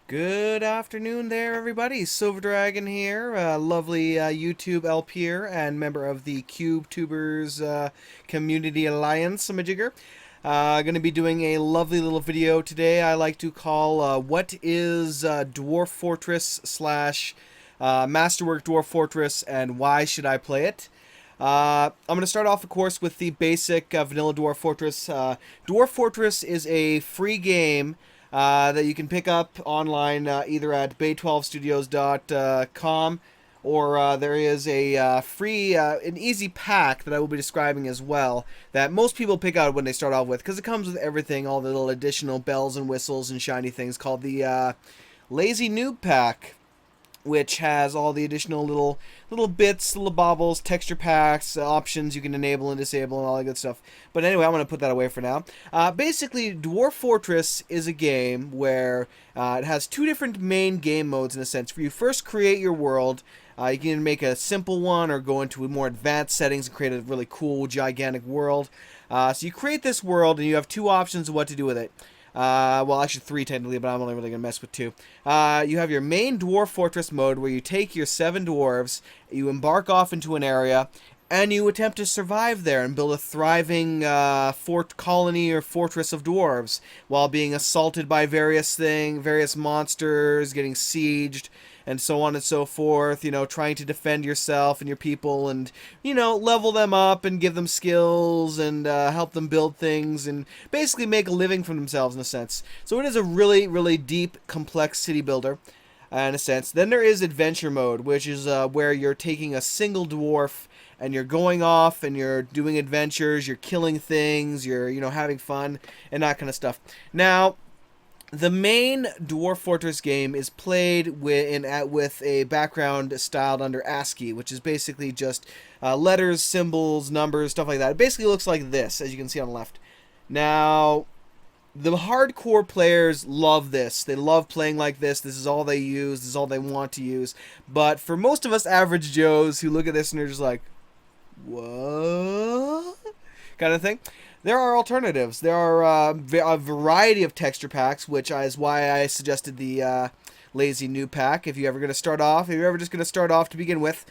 Good afternoon there, everybody. Silver Dragon here, lovely YouTube LPer and member of the QubeTubers Community Alliance, majigger. Going to be doing a lovely little video today I like to call What is Dwarf Fortress slash Masterwork Dwarf Fortress and Why Should I Play It? I'm going to start off, of course, with the basic vanilla Dwarf Fortress. Dwarf Fortress is a free game that you can pick up online either at bay12studios.com or there is a free, an easy pack that I will be describing as well that most people pick out when they start off with because it comes with everything, all the little additional bells and whistles and shiny things called the Lazy Noob Pack, which has all the additional little bits, little baubles, texture packs, options you can enable and disable and all that good stuff. But anyway, I'm going to put that away for now. Basically, Dwarf Fortress is a game where it has two different main game modes in a sense. Where you first create your world. You can make a simple one or go into more advanced settings and create a really cool, gigantic world. So you create this world and you have two options of what to do with it. Well, actually three technically, but I'm only really going to mess with two. You have your main Dwarf Fortress mode where you take your 7 dwarves, you embark off into an area, and you attempt to survive there and build a thriving fort colony or fortress of dwarves while being assaulted by various monsters, getting sieged, and so on and so forth, trying to defend yourself and your people and, level them up and give them skills and help them build things and basically make a living for themselves in a sense. So it is a really, really deep, complex city builder in a sense. Then there is adventure mode, which is where you're taking a single dwarf and you're going off and you're doing adventures, you're killing things, you're, having fun and that kind of stuff. Now, the main Dwarf Fortress game is played with a background styled under ASCII, which is basically just letters, symbols, numbers, stuff like that. It basically looks like this, as you can see on the left. Now, the hardcore players love this. They love playing like this. This is all they use. This is all they want to use. But for most of us average Joes who look at this and are just like, what? Kind of thing. There are alternatives. There are a variety of texture packs, which is why I suggested the Lazy Noob Pack. If you're ever just going to start off to begin with,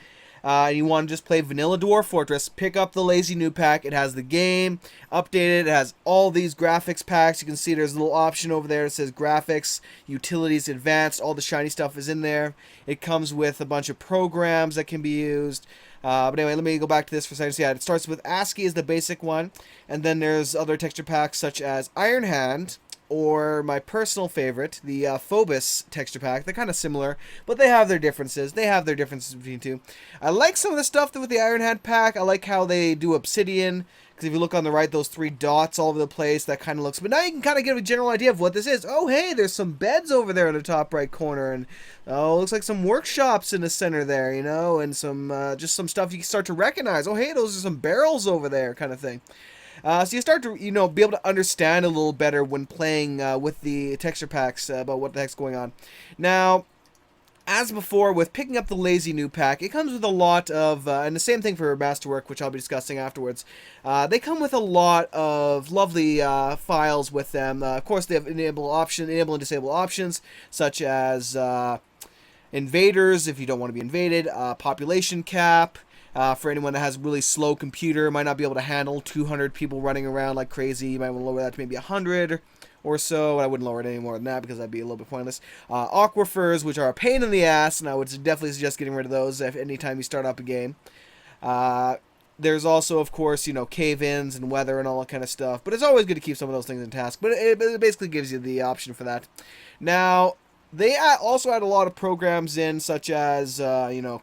and you want to just play vanilla Dwarf Fortress, pick up the Lazy Noob Pack. It has the game updated. It has all these graphics packs. You can see there's a little option over there that says graphics, utilities, advanced. All the shiny stuff is in there. It comes with a bunch of programs that can be used. But anyway, let me go back to this for a second. So yeah, it starts with ASCII as the basic one, and then there's other texture packs such as Iron Hand, or my personal favorite, the Phobos texture pack. They're kind of similar, but they have their differences. Between two. I like some of the stuff with the Iron Hand pack. I like how they do obsidian, because if you look on the right, those 3 dots all over the place, that kind of looks... But now you can kind of get a general idea of what this is. Oh, hey, there's some beds over there in the top right corner, and oh, looks like some workshops in the center there, and some just some stuff you can start to recognize. Oh, hey, those are some barrels over there, kind of thing. So you start to, be able to understand a little better when playing with the texture packs about what the heck's going on. Now, as before, with picking up the Lazy Noob Pack, it comes with a lot of, and the same thing for Masterwork, which I'll be discussing afterwards. They come with a lot of lovely files with them. Of course, they have enable and disable options, such as invaders, if you don't want to be invaded, population cap. For anyone that has a really slow computer, might not be able to handle 200 people running around like crazy. You might want to lower that to maybe 100 or so. I wouldn't lower it any more than that because that'd be a little bit pointless. Aquifers, which are a pain in the ass, and I would definitely suggest getting rid of those anytime you start up a game. There's also, of course, cave-ins and weather and all that kind of stuff. But it's always good to keep some of those things in task. But it basically gives you the option for that. Now, they also add a lot of programs in, such as,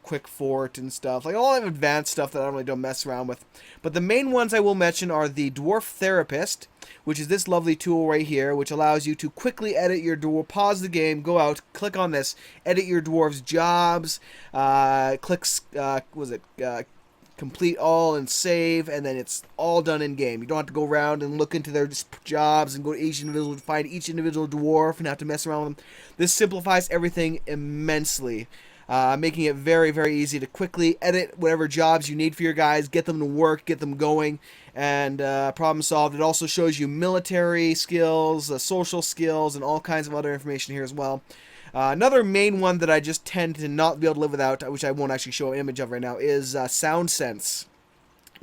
Quick Fort and stuff. Like, a lot of advanced stuff that I really don't mess around with. But the main ones I will mention are the Dwarf Therapist, which is this lovely tool right here, which allows you to quickly edit your dwarf, pause the game, go out, click on this, edit your dwarf's jobs, complete all and save, and then it's all done in game. You don't have to go around and look into their jobs and go to find each individual dwarf and have to mess around with them. This simplifies everything immensely. making it very, very easy to quickly edit whatever jobs you need for your guys, get them to work, get them going, and problem solved. It also shows you military skills, social skills, and all kinds of other information here as well. Another main one that I just tend to not be able to live without, which I won't actually show an image of right now, is Sound Sense.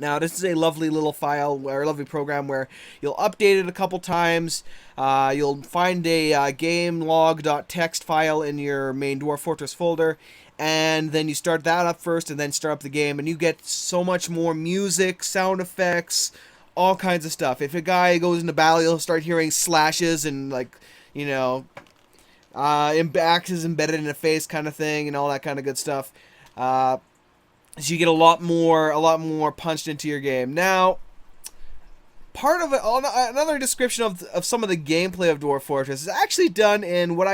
Now, this is a lovely little file, or a lovely program where you'll update it a couple times. You'll find a game log.txt file in your main Dwarf Fortress folder, and then you start that up first and then start up the game, and you get so much more music, sound effects, all kinds of stuff. If a guy goes into battle, you'll start hearing slashes and, like, you know, axes embedded in the face kind of thing and all that kind of good stuff. So you get a lot more punched into your game. Now, part of it, another description of some of the gameplay of Dwarf Fortress is actually done in what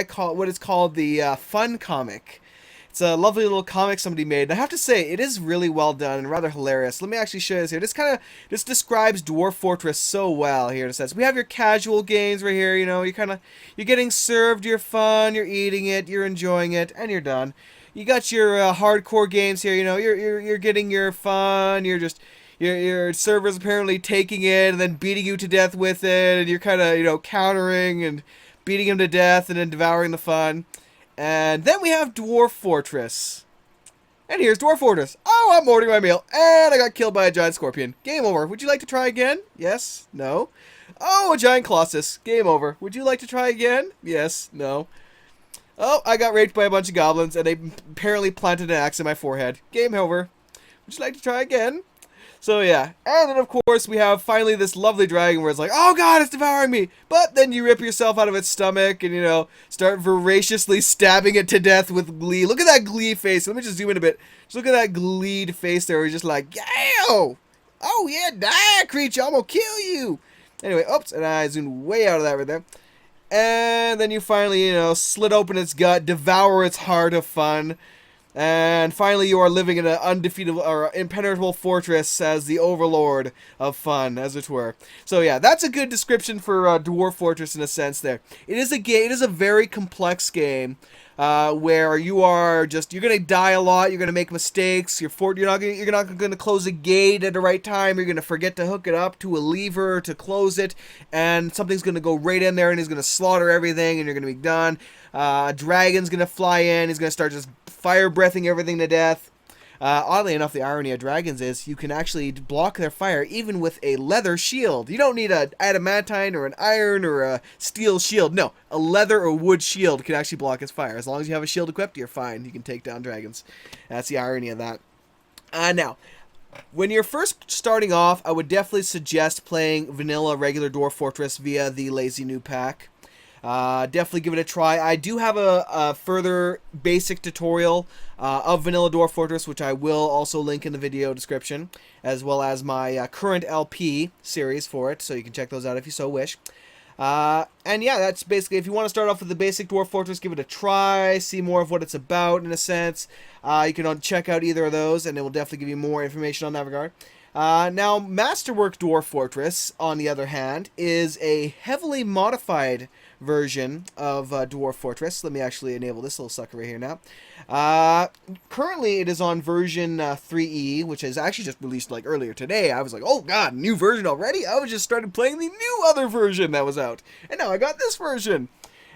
is called the fun comic. It's a lovely little comic somebody made. And I have to say, it is really well done and rather hilarious. Let me actually show you this here. This describes Dwarf Fortress so well here. It says, we have your casual games right here. You know, you're getting served your fun, you're eating it, you're enjoying it, and you're done. You got your hardcore games here. You know, you're getting your fun. Your server's apparently taking it and then beating you to death with it, and you're kind of countering and beating him to death and then devouring the fun. And then we have Dwarf Fortress. And here's Dwarf Fortress. Oh, I'm ordering my meal. And I got killed by a giant scorpion. Game over. Would you like to try again? Yes? No? Oh, a giant colossus. Game over. Would you like to try again? Yes? No? Oh, I got raped by a bunch of goblins, and they apparently planted an axe in my forehead. Game over. Would you like to try again? So yeah, and then of course we have finally this lovely dragon where it's like, oh god, it's devouring me! But then you rip yourself out of its stomach and, start voraciously stabbing it to death with glee. Look at that glee face. Let me just zoom in a bit. Just look at that gleed face there where he's just like, yow! Oh yeah, die, creature, I'm gonna kill you! Anyway, oops, and I zoomed way out of that right there. And then you finally, slit open its gut, devour its heart of fun. And finally, you are living in an undefeatable or impenetrable fortress as the overlord of fun, as it were. So yeah, that's a good description for Dwarf Fortress in a sense. There, it is a very complex game where you're gonna die a lot. You're gonna make mistakes. You're not gonna close a gate at the right time. You're gonna forget to hook it up to a lever to close it, and something's gonna go right in there and he's gonna slaughter everything, and you're gonna be done. A dragon's gonna fly in. He's gonna start just fire breathing everything to death. Oddly enough, the irony of dragons is you can actually block their fire even with a leather shield. You don't need an adamantine or an iron or a steel shield. No, a leather or wood shield can actually block its fire. As long as you have a shield equipped, you're fine. You can take down dragons. That's the irony of that. Now, when you're first starting off, I would definitely suggest playing vanilla regular Dwarf Fortress via the Lazy New pack. Definitely give it a try. I do have a further basic tutorial of Vanilla Dwarf Fortress, which I will also link in the video description, as well as my current LP series for it, so you can check those out if you so wish. And yeah, that's basically, if you want to start off with the basic Dwarf Fortress, give it a try, see more of what it's about in a sense. You can check out either of those, and it will definitely give you more information on that regard. Now, Masterwork Dwarf Fortress, on the other hand, is a heavily modified version of Dwarf Fortress. Let me actually enable this little sucker right here now. Currently, it is on version 3E, which is actually just released like earlier today. I was like, oh god, new version already? I was just started playing the new other version that was out, and now I got this version.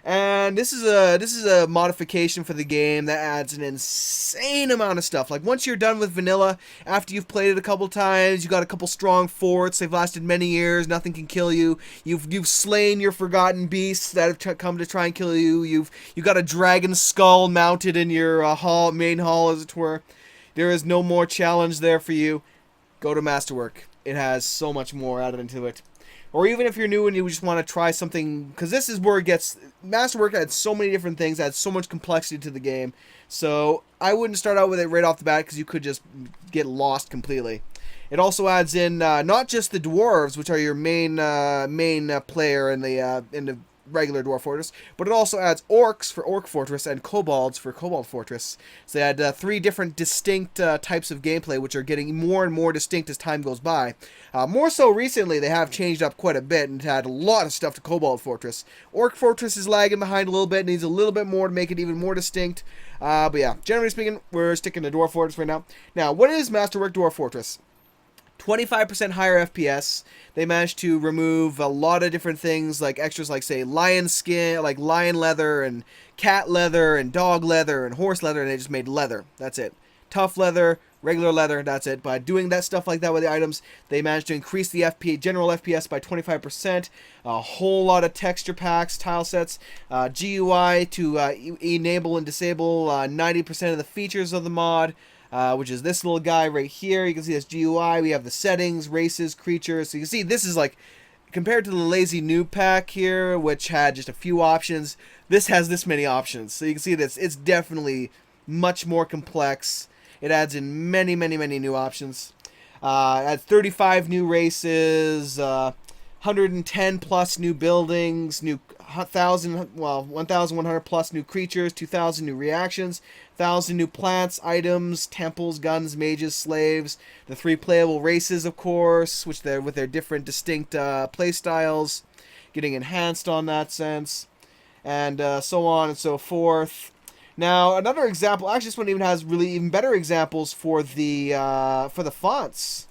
And this is a modification for the game that adds an insane amount of stuff. Like, once you're done with vanilla, after you've played it a couple times, you got a couple strong forts, they've lasted many years, nothing can kill you. You've slain your forgotten beasts that have come to try and kill you. You've got a dragon skull mounted in your main hall, as it were. There is no more challenge there for you. Go to Masterwork. It has so much more added into it. Or even if you're new and you just want to try something, because this is where it gets, Masterwork adds so many different things, adds so much complexity to the game, so I wouldn't start out with it right off the bat, because you could just get lost completely. It also adds in not just the dwarves, which are your main player in the regular Dwarf Fortress, but it also adds orcs for Orc Fortress and kobolds for Kobold Fortress. So they had 3 different distinct types of gameplay, which are getting more and more distinct as time goes by. More so recently, they have changed up quite a bit and had a lot of stuff to Kobold Fortress. Orc Fortress is lagging behind a little bit, needs a little bit more to make it even more distinct. But yeah, generally speaking, we're sticking to Dwarf Fortress right now. Now, what is Masterwork Dwarf Fortress? 25% higher FPS. They managed to remove a lot of different things, like extras like, say, lion skin, like lion leather and cat leather and dog leather and horse leather, and they just made leather. That's it. Tough leather, regular leather, that's it. By doing that stuff like that with the items, they managed to increase the general FPS by 25%. A whole lot of texture packs, tile sets, GUI to enable and disable 90% of the features of the mod. Which is this little guy right here. You can see this GUI. We have the settings, races, creatures. So you can see this is like, compared to the Lazy Noob pack here, which had just a few options, this has this many options. So you can see this. It's definitely much more complex. It adds in many, many, many new options. Adds 35 new races, 110 plus new buildings, 1,100 plus new creatures, 2,000 new reactions, 1,000 new plants, items, temples, guns, mages, slaves, the 3 playable races, of course, which they're with their different distinct play styles, getting enhanced on that sense, and so on and so forth. Now, another example, actually this one even has really even better examples for the fonts.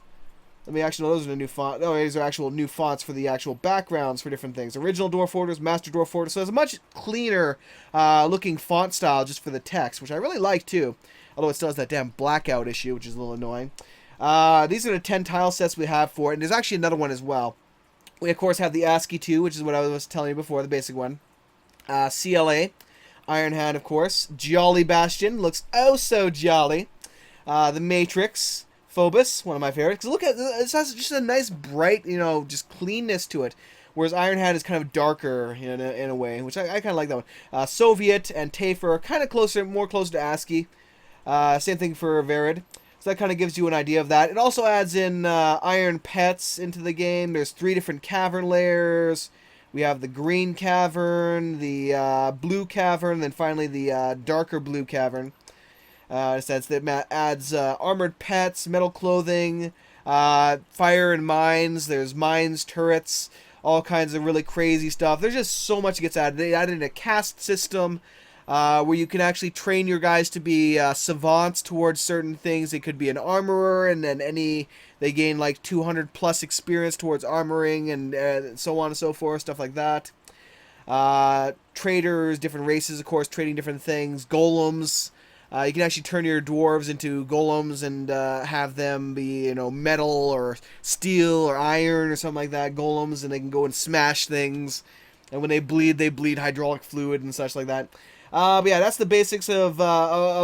Let me actually know those are the new font. Oh, these are actual new fonts for the actual backgrounds for different things. Original Dwarf Fortress, Master Dwarf Fortress. So it's a much cleaner looking font style just for the text, which I really like too. Although it still has that damn blackout issue, which is a little annoying. These are the 10 tile sets we have for it. And there's actually another one as well. We, of course, have the ASCII 2, which is what I was telling you before, the basic one. CLA. Iron Hand, of course. Jolly Bastion. Looks oh so jolly. The Matrix. Phobos, one of my favorites. Look at this, has just a nice bright, just cleanness to it. Whereas Iron Hand is kind of darker in a way, which I kind of like that one. Soviet and Tafer are kind of more closer to ASCII. Same thing for Verid. So that kind of gives you an idea of that. It also adds in iron pets into the game. There's 3 different cavern layers. We have the green cavern, the blue cavern, and then finally the darker blue cavern. That adds armored pets, metal clothing, fire and mines. There's mines, turrets, all kinds of really crazy stuff. There's just so much that gets added. They added in a caste system where you can actually train your guys to be savants towards certain things. It could be an armorer, and then they gain like 200 plus experience towards armoring, and so on and so forth, stuff like that. Traders, different races, of course, trading different things. Golems. You can actually turn your dwarves into golems and have them be, metal or steel or iron or something like that. Golems, and they can go and smash things. And when they bleed hydraulic fluid and such like that. But yeah, that's the basics of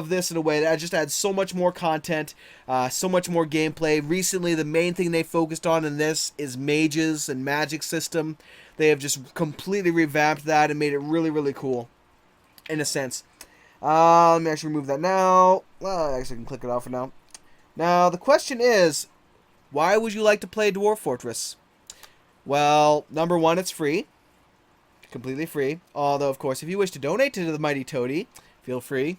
this in a way. That just adds so much more content, so much more gameplay. Recently, the main thing they focused on in this is mages and magic system. They have just completely revamped that and made it really, really cool, in a sense. Let me actually remove that now. Well, I actually can click it off for now. Now, the question is, why would you like to play Dwarf Fortress? Well, number one, it's free. Completely free. Although, of course, if you wish to donate to the Mighty Toady, feel free.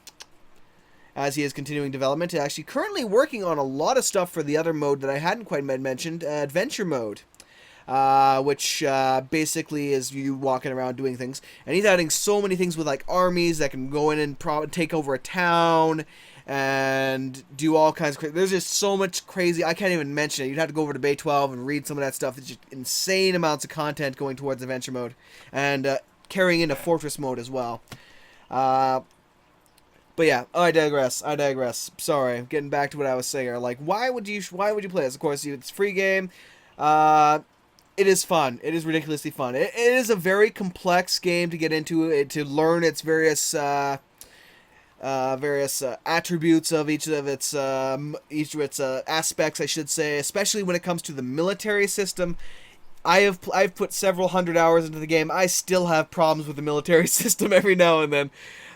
As he is continuing development, actually currently working on a lot of stuff for the other mode that I hadn't quite mentioned, Adventure Mode. Which basically is you walking around doing things. And he's adding so many things with like armies that can go in and take over a town and do all kinds of crazy. There's just so much crazy. I can't even mention it. You'd have to go over to Bay 12 and read some of that stuff. It's just insane amounts of content going towards Adventure Mode and carrying into Fortress Mode as well. But yeah, I digress. Sorry, getting back to what I was saying. Like, why would you play this? Of course, it's a free game. It is fun. It is ridiculously fun. It is a very complex game to get into, to learn its various attributes of each of its aspects, I should say. Especially when it comes to the military system. I've put several hundred hours into the game. I still have problems with the military system every now and then.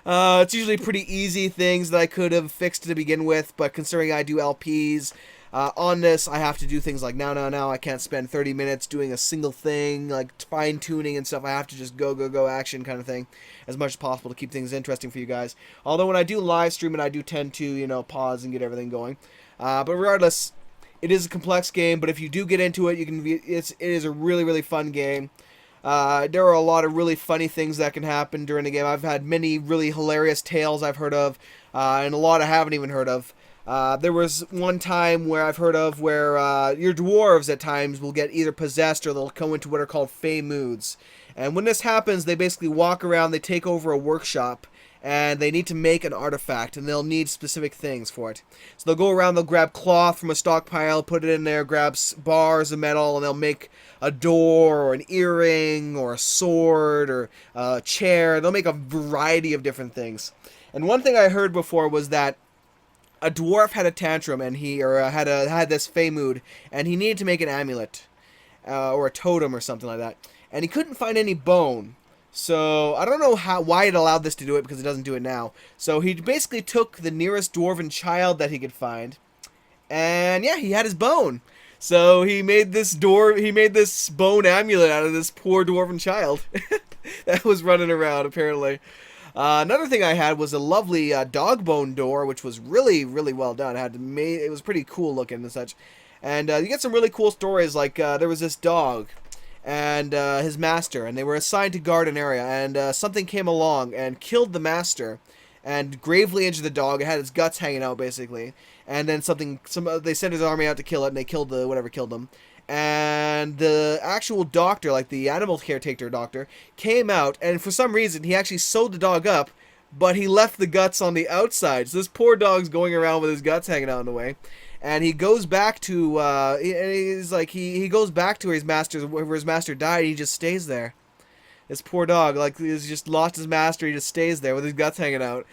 It's usually pretty easy things that I could have fixed to begin with, but considering I do LPs, On this, I have to do things like now. I can't spend 30 minutes doing a single thing, like fine-tuning and stuff. I have to just go action kind of thing as much as possible to keep things interesting for you guys. Although when I do live stream it, I do tend to, you know, pause and get everything going. But regardless, it is a complex game, but if you do get into it, it is a really fun game. There are a lot of really funny things that can happen during the game. I've had many really hilarious tales I've heard of, and a lot I haven't even heard of. There was one time where I've heard of where your dwarves at times will get either possessed or they'll go into what are called fey moods. And when this happens, they basically walk around, they take over a workshop, and they need to make an artifact, and they'll need specific things for it. So they'll go around, they'll grab cloth from a stockpile, put it in there, grab bars of metal, and they'll make a door or an earring or a sword or a chair. They'll make a variety of different things. And one thing I heard before was that a dwarf had a tantrum, and he had this fey mood, and he needed to make an amulet or a totem or something like that, and he couldn't find any bone. So I don't know why it allowed this to do it, because it doesn't do it now. So he basically took the nearest dwarven child that he could find, and yeah, he had his bone. So he made this bone amulet out of this poor dwarven child that was running around apparently. Another thing I had was a lovely dog bone door, which was really well done. It was pretty cool looking and such. And you get some really cool stories, like there was this dog and his master, and they were assigned to guard an area, and something came along and killed the master and gravely injured the dog. It had its guts hanging out basically, and then they sent his army out to kill it, and they killed whatever killed them. And the actual doctor, like the animal caretaker doctor, came out, and for some reason he actually sewed the dog up, but he left the guts on the outside. So this poor dog's going around with his guts hanging out in the way. And he goes back to he goes back to where his master died. And he just stays there. This poor dog, like, he's just lost his master. He just stays there with his guts hanging out,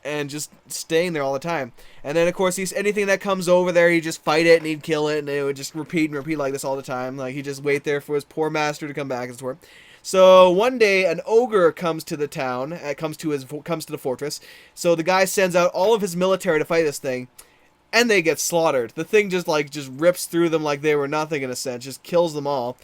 and just staying there all the time. And then of course anything that comes over there, he'd just fight it and he'd kill it, and it would just repeat like this all the time. Like, he'd just wait there for his poor master to come back and so forth. So one day an ogre comes to the town, comes to the fortress. So the guy sends out all of his military to fight this thing. And they get slaughtered. The thing just rips through them like they were nothing, in a sense. Just kills them all.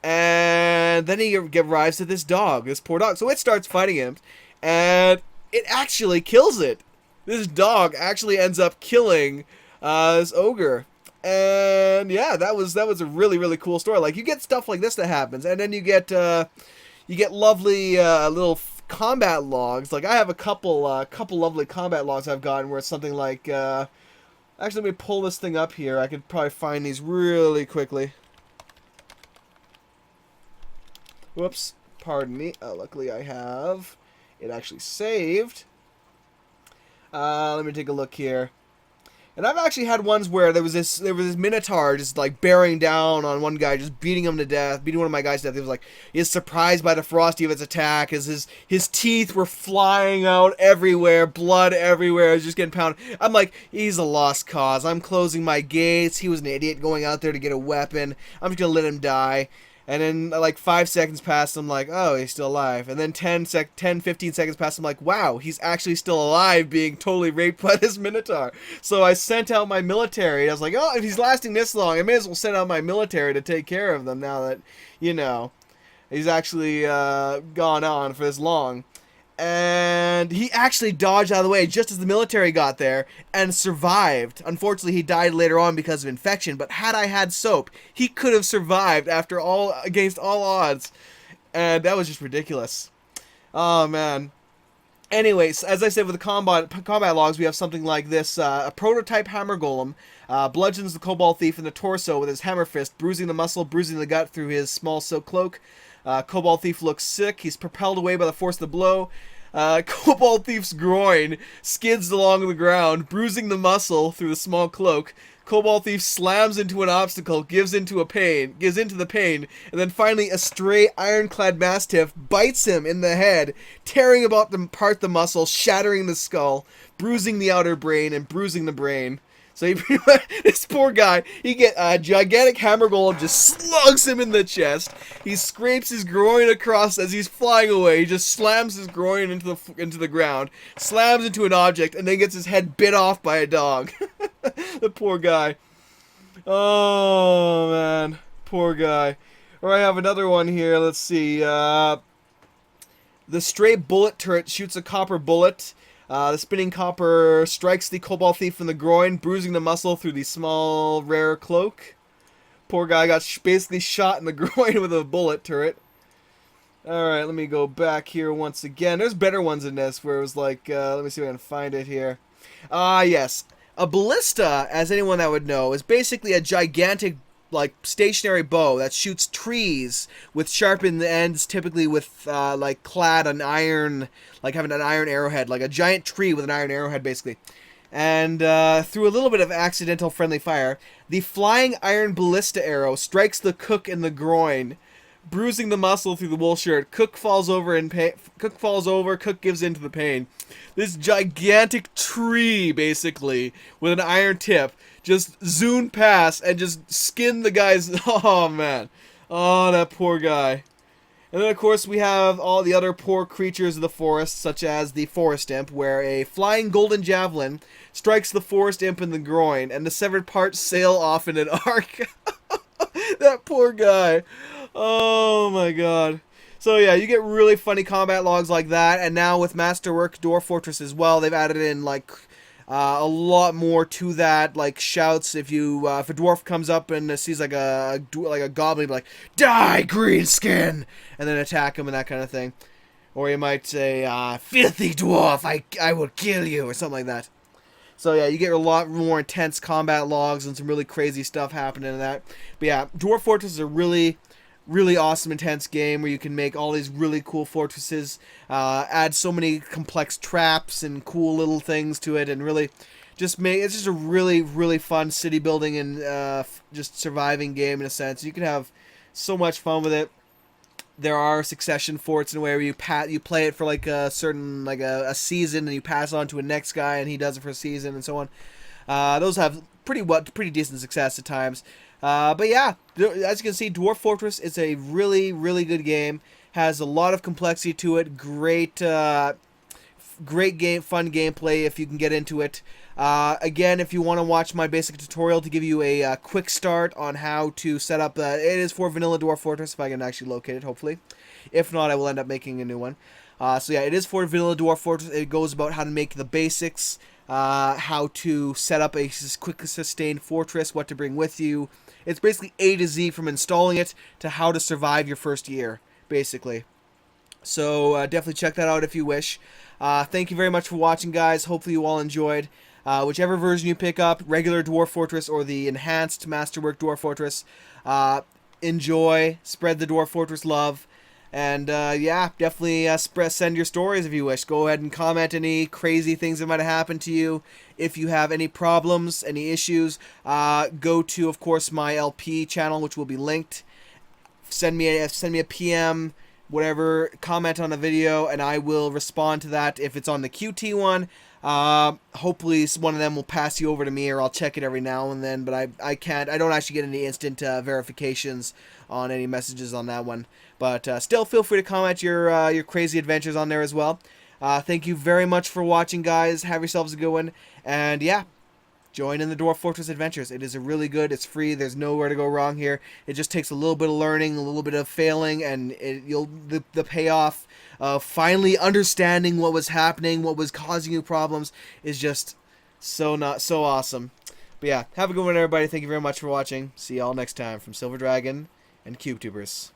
And then he arrives at this dog, this poor dog. So it starts fighting him, and it actually kills it. This dog actually ends up killing this ogre. And yeah, that was a really cool story. Like, you get stuff like this that happens, and then you get lovely little combat logs. Like, I have a couple lovely combat logs I've gotten where it's something like actually, let me pull this thing up here. I could probably find these really quickly. Whoops. Pardon me. Luckily, I have it actually saved. Let me take a look here. And I've actually had ones where there was this minotaur just like bearing down on one guy, just beating him to death, beating one of my guys to death. He was like, he's surprised by the ferocity of its attack, as his teeth were flying out everywhere, blood everywhere, just getting pounded. I'm like, he's a lost cause. I'm closing my gates. He was an idiot going out there to get a weapon. I'm just gonna let him die. And then, like, 5 seconds passed, I'm like, oh, he's still alive. And then 15 seconds passed, I'm like, wow, he's actually still alive, being totally raped by this minotaur. So I sent out my military. I was like, oh, if he's lasting this long, I may as well send out my military to take care of them now that, you know, he's actually gone on for this long. And he actually dodged out of the way just as the military got there and survived. Unfortunately, he died later on because of infection, but had I had soap, he could have survived against all odds. And that was just ridiculous. Oh, man. Anyways, as I said, with the combat logs, we have something like this. A prototype hammer golem bludgeons the kobold thief in the torso with his hammer fist, bruising the muscle, bruising the gut through his small silk cloak. Kobold thief looks sick. He's propelled away by the force of the blow. Kobold thief's groin skids along the ground, bruising the muscle through the small cloak. Kobold thief slams into an obstacle, gives into the pain, and then finally a stray ironclad mastiff bites him in the head, tearing apart the muscle, shattering the skull, bruising the outer brain, and bruising the brain. So this poor guy, he get a gigantic hammer golem, just slugs him in the chest. He scrapes his groin across as he's flying away. He just slams his groin into the ground, slams into an object, and then gets his head bit off by a dog. The poor guy. Oh, man. Poor guy. Or I have another one here. Let's see. The stray bullet turret shoots a copper bullet. The spinning copper strikes the cobalt thief in the groin, bruising the muscle through the small, rare cloak. Poor guy got basically shot in the groin with a bullet turret. Alright, let me go back here once again. There's better ones in this where it was like, let me see if I can find it here. Yes. A ballista, as anyone that would know, is basically a gigantic, like, stationary bow that shoots trees with sharpened ends, typically with, like, clad an iron, like having an iron arrowhead, like a giant tree with an iron arrowhead, basically. And through a little bit of accidental friendly fire, the flying iron ballista arrow strikes the cook in the groin, bruising the muscle through the wool shirt. Cook falls over in pain. Cook falls over. Cook gives in to the pain. This gigantic tree, basically, with an iron tip, just zoomed past and just skinned the guy's. Oh man, oh that poor guy. And then of course we have all the other poor creatures of the forest, such as the forest imp, where a flying golden javelin strikes the forest imp in the groin, and the severed parts sail off in an arc. That poor guy. Oh my god. So yeah, you get really funny combat logs like that, and now with Masterwork Dwarf Fortress as well, they've added in like a lot more to that, like shouts if you if a dwarf comes up and sees like a goblin, like "Die, greenskin," and then attack him and that kind of thing. Or you might say, "Filthy dwarf, I will kill you," or something like that. So yeah, you get a lot more intense combat logs and some really crazy stuff happening in that. But yeah, Dwarf Fortress is a really awesome, intense game where you can make all these really cool fortresses, add so many complex traps and cool little things to it, and really just it's just a really fun city building and just surviving game in a sense. You can have so much fun with it. There are succession forts in a way where you play it for like a certain a season, and you pass on to a next guy and he does it for a season and so on. Those have pretty decent success at times. But yeah, as you can see, Dwarf Fortress is a really good game. Has a lot of complexity to it. Great game, fun gameplay if you can get into it. Again, if you want to watch my basic tutorial to give you a quick start on how to set up, it is for vanilla Dwarf Fortress, if I can actually locate it, hopefully. If not, I will end up making a new one. So yeah, it is for vanilla Dwarf Fortress. It goes about how to make the basics, how to set up a quick sustained fortress, what to bring with you. It's basically A to Z from installing it to how to survive your first year, basically. So definitely check that out if you wish. Thank you very much for watching, guys. Hopefully you all enjoyed. Whichever version you pick up, regular Dwarf Fortress or the enhanced Masterwork Dwarf Fortress, enjoy, spread the Dwarf Fortress love, and yeah, definitely send your stories if you wish. Go ahead and comment any crazy things that might have happened to you. If you have any problems, any issues, go to, of course, my LP channel, which will be linked. Send me a PM, whatever, comment on a video, and I will respond to that. If it's on the QT one, hopefully one of them will pass you over to me, or I'll check it every now and then, but I don't actually get any instant verifications on any messages on that one. But still, feel free to comment your crazy adventures on there as well. Thank you very much for watching, guys. Have yourselves a good one, and yeah, join in the Dwarf Fortress adventures. It is really good. It's free. There's nowhere to go wrong here. It just takes a little bit of learning, a little bit of failing, and the payoff of finally understanding what was happening, what was causing you problems, is just so awesome. But yeah, have a good one, everybody. Thank you very much for watching. See y'all next time from Silver Dragon and QubeTubers.